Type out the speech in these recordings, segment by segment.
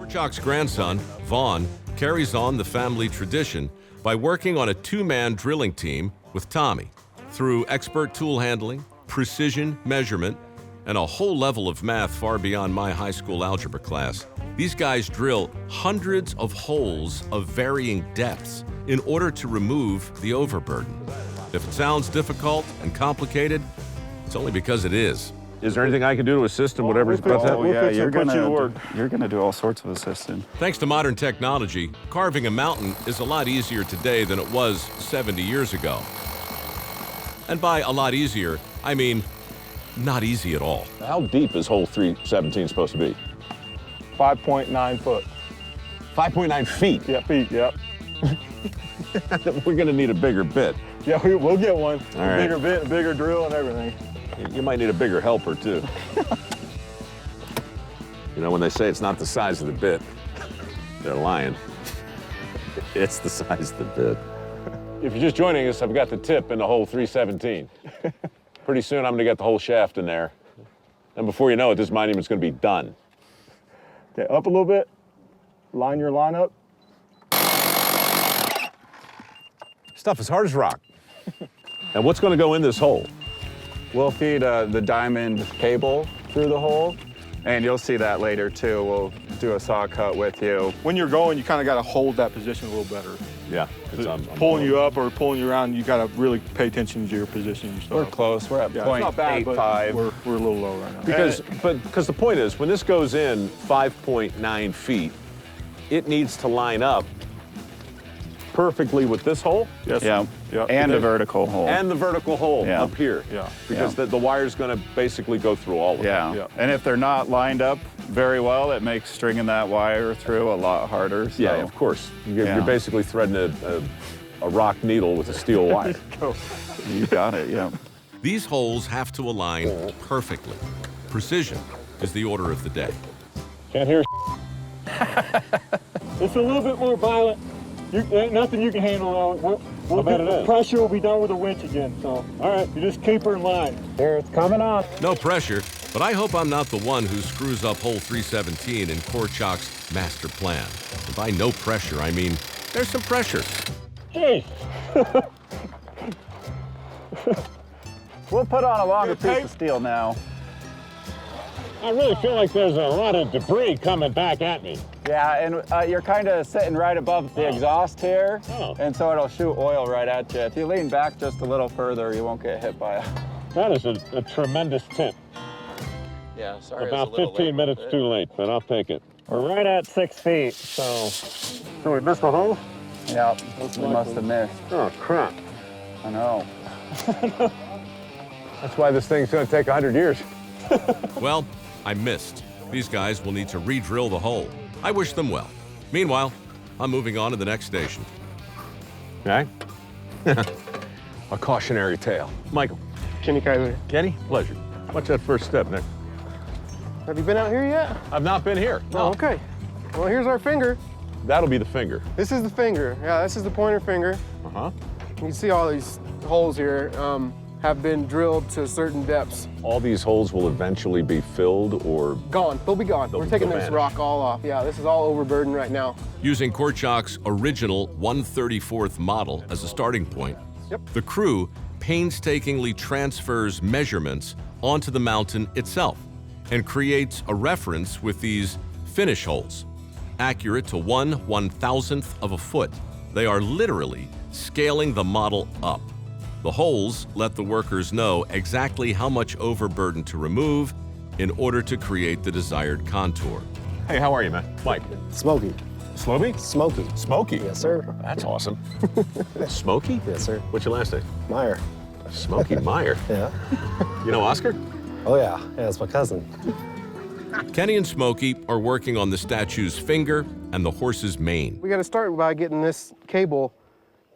Jock's grandson, Vaughn, carries on the family tradition by working on a two-man drilling team with Tommy. Through expert tool handling, precision measurement, and a whole level of math far beyond my high school algebra class, these guys drill hundreds of holes of varying depths in order to remove the overburden. If it sounds difficult and complicated, it's only because it is. Is there anything I can do to assist in whatever's about that? Oh, yeah, you're gonna do all sorts of assisting. Thanks to modern technology, carving a mountain is a lot easier today than it was 70 years ago. And by a lot easier, I mean not easy at all. How deep is hole 317 supposed to be? 5.9 foot. 5.9 feet? Yeah, feet, yep. We're gonna need a bigger bit. Yeah, we'll get one. All right. Bigger bit, bigger drill and everything. You might need a bigger helper, too. You know, when they say it's not the size of the bit, they're lying. It's the size of the bit. If you're just joining us, I've got the tip in the hole 317. Pretty soon, I'm gonna get the whole shaft in there. And before you know it, this monument's gonna be done. Okay, up a little bit. Line your line up. Stuff is hard as rock. And what's gonna go in this hole? We'll feed the diamond cable through the hole, and you'll see that later too. We'll do a saw cut with you. When you're going, you kind of got to hold that position a little better. Yeah. I'm pulling you up or pulling you around, you got to really pay attention to your position and stuff. We're close. We're at Yeah, it's not bad, but 0.85. we're a little low right now. Because the point is, when this goes in 5.9 feet, it needs to line up perfectly with this hole. Yes. Yeah, Yeah. and a vertical hole. And the vertical hole Yeah. up here. Yeah. Because the wire's going to basically go through all of it. Yeah. And if they're not lined up very well, it makes stringing that wire through a lot harder. So. Yeah, of course. You're Yeah. basically threading a rock needle with a steel wire. You got it, yeah. These holes have to align perfectly. Precision is the order of the day. Can't hear. It's a little bit more violent. Ain't nothing you can handle now. I bet it is. Pressure will be done with a winch again, so. All right, you just keep her in line. Here, it's coming on. No pressure, but I hope I'm not the one who screws up hole 317 in Korchak's master plan. And by no pressure, I mean there's some pressure. Hey. We'll put on a longer Good tape. piece of steel now. I really feel like there's a lot of debris coming back at me. Yeah, and you're kind of sitting right above the exhaust here, Oh. and so it'll shoot oil right at you. If you lean back just a little further, you won't get hit by it. That is a tremendous tip. Yeah, sorry. About 15 minutes too late, but I'll take it. We're right at 6 feet, so we missed the hole? Yeah, we must have missed. Oh, crap. I know. That's why this thing's going to take 100 years. Well, I missed. These guys will need to re-drill the hole. I wish them well. Meanwhile, I'm moving on to the next station. Okay? A cautionary tale. Michael. Kenny Kyler. Kenny, pleasure. What's that first step, Nick? Have you been out here yet? I've not been here. Oh, okay. Well, here's our finger. That'll be the finger. This is the finger. Yeah, this is the pointer finger. Uh-huh. You can see all these holes here have been drilled to certain depths. All these holes will eventually be filled or... Gone. They'll be gone. We're taking they'll this vanish. rock all off. Yeah, this is all overburdened right now. Using Korchak's original 1/34th model as a starting point, Yep. the crew painstakingly transfers measurements onto the mountain itself and creates a reference with these finish holes. Accurate to 1/1000th of a foot, they are literally scaling the model up. The holes let the workers know exactly how much overburden to remove in order to create the desired contour. Hey, how are you, man? Mike. Smoky. Sloby? Smoky. Smoky? Yes, sir. That's awesome. Smoky? Yes, sir. What's your last name? Meyer. Smoky Meyer. Yeah. You know Oscar? Oh, yeah. Yeah, it's my cousin. Kenny and Smokey are working on the statue's finger and the horse's mane. We got to start by getting this cable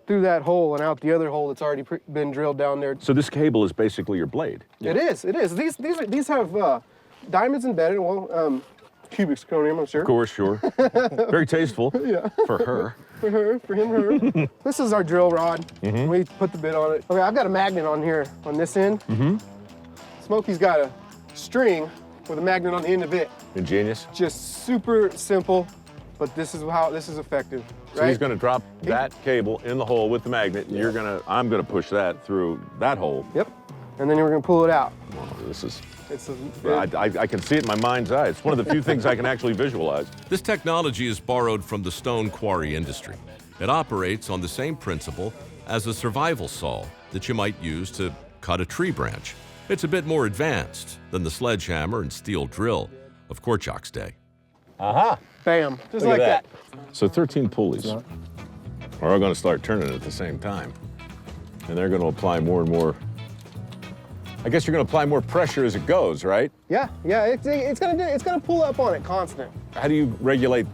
through that hole and out the other hole that's already been drilled down there. So this cable is basically your blade. It is. It is. These have diamonds embedded. Well, cubic zirconium, I'm sure. Of course, sure. Very tasteful. Yeah. For her. For her, for him, her. This is our drill rod. We put the bit on it. Okay, I've got a magnet on here on this end. Smokey's got a string with a magnet on the end of it. Ingenious. Just super simple. but this is effective, So right? he's going to drop that cable in the hole with the magnet, and I'm going to push that through that hole. Yep. And then we're gonna pull it out. Oh, this is, It's I can see it in my mind's eye. It's one of the few things I can actually visualize. This technology is borrowed from the stone quarry industry. It operates on the same principle as a survival saw that you might use to cut a tree branch. It's a bit more advanced than the sledgehammer and steel drill of Korchak's day. Aha! bam, just Look like at that. So 13 pulleys are all going to start turning at the same time. And they're going to apply more and more. I guess you're going to apply more pressure as it goes, right? Yeah, it's gonna pull up on it constant. How do you regulate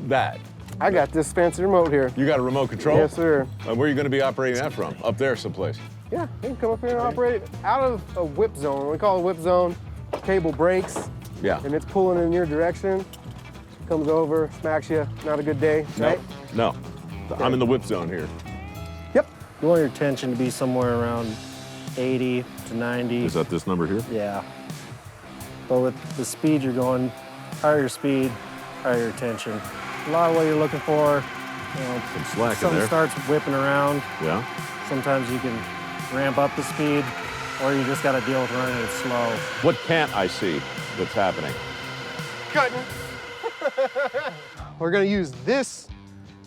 that? I got this fancy remote here. You got a remote control? Yes, sir. And where are you going to be operating that from? Up there someplace? Yeah, you can come up here and operate out of a whip zone. We call it a whip zone. Cable breaks, Yeah. and it's pulling in your direction. Comes over, smacks you. Not a good day, right? No. I'm in the whip zone here. Yep. You want your tension to be somewhere around 80 to 90. Is that this number here? Yeah. But with the speed you're going, higher your speed, higher your tension. A lot of what you're looking for, Some slack in something there. starts whipping around. Yeah. Sometimes you can ramp up the speed, or you just got to deal with running it slow. What can't I see that's happening? Cutting. We're gonna use this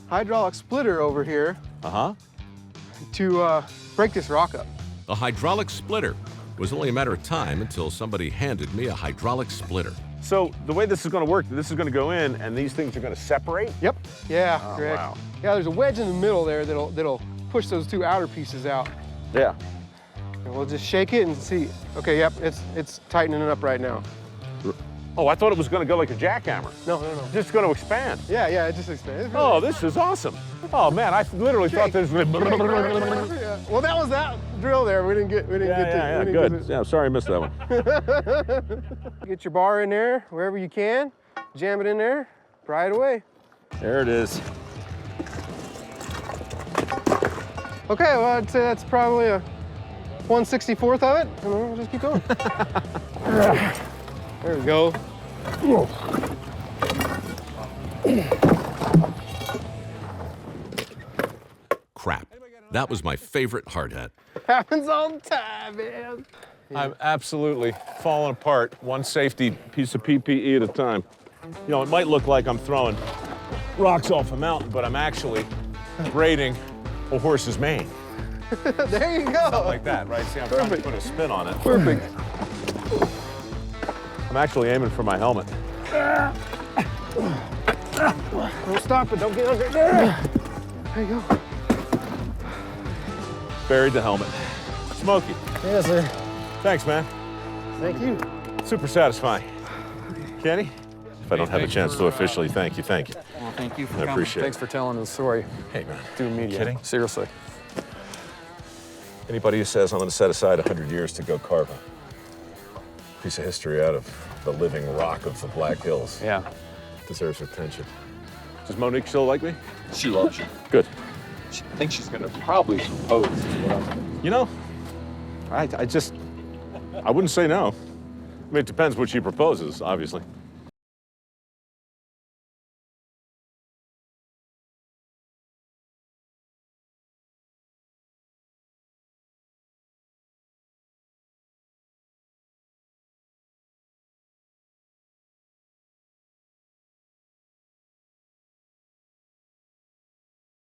hydraulic splitter over here Uh-huh. to break this rock up. A hydraulic splitter. It was only a matter of time until somebody handed me a hydraulic splitter. So the way this is going to work, this is going to go in, and these things are going to separate? Yep. Yeah, Oh, correct. wow. Yeah, there's a wedge in the middle there that'll push those two outer pieces out. Yeah. And we'll just shake it and see. Okay, yep, it's tightening it up right now. Oh, I thought it was going to go like a jackhammer. No. Just going to expand. Yeah, it just expands. It's Oh, really- this is awesome. Oh man, I literally thought this was. Yeah. Well, that was that drill there. We didn't get to. Yeah, we didn't good. get to- Yeah, sorry I missed that one. Get your bar in there wherever you can. Jam it in there. Pry it away. There it is. Okay, well, I'd say that's probably a 1/64th of it, and then we'll just keep going. There we go. Crap. That was my favorite hard hat. Happens all the time, man. I'm absolutely falling apart, one safety piece of PPE at a time. You know, it might look like I'm throwing rocks off a mountain, but I'm actually braiding a horse's mane. There you go. Like that, right? See, I'm trying to Perfect. put a spin on it. Perfect. I'm actually aiming for my helmet. Don't stop it. Don't get under. There you go. Buried the helmet. Smokey, Yes, sir. thanks, man. Thank you. Super satisfying. Kenny? If I don't have a chance to officially thank you, thank you. Well, thank you for I coming. appreciate Thanks it. for telling the story. Hey, man. Doing media. Kidding? Seriously. Anybody who says I'm going to set aside 100 years to go carve a piece of history out of the living rock of the Black Hills Yeah. deserves attention. Does Monique still like me? She loves you. Good. She thinks she's going to probably propose. You know, I wouldn't say no. I mean, it depends what she proposes, obviously.